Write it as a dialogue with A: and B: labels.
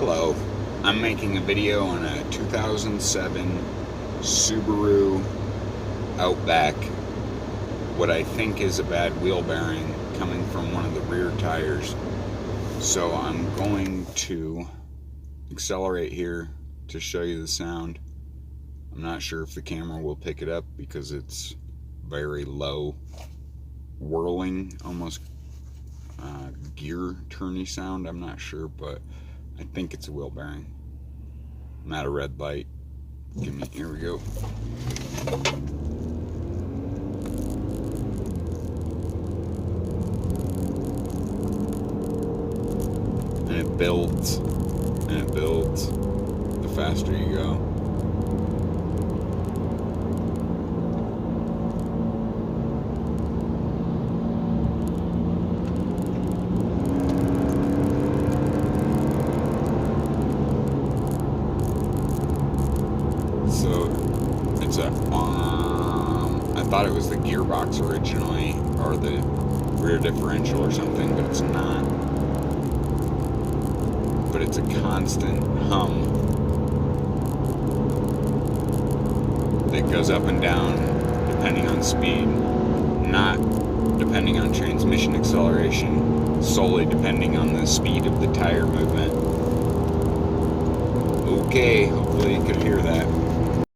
A: Hello, I'm making a video on a 2007 Subaru Outback, what I think is a bad wheel bearing coming from one of the rear tires. So I'm going to accelerate here to show you the sound. I'm not sure if the camera will pick it up because it's very low, whirling, almost gear turny sound. I'm not sure, but I think it's a wheel bearing. I'm at a red light. Here we go. And it builds, and it builds the faster you go. So it's a, I thought it was the gearbox originally, or the rear differential or something, but it's not. But it's a constant hum that goes up and down depending on speed, not depending on transmission acceleration, solely depending on the speed of the tire movement. Okay, hopefully you could hear that.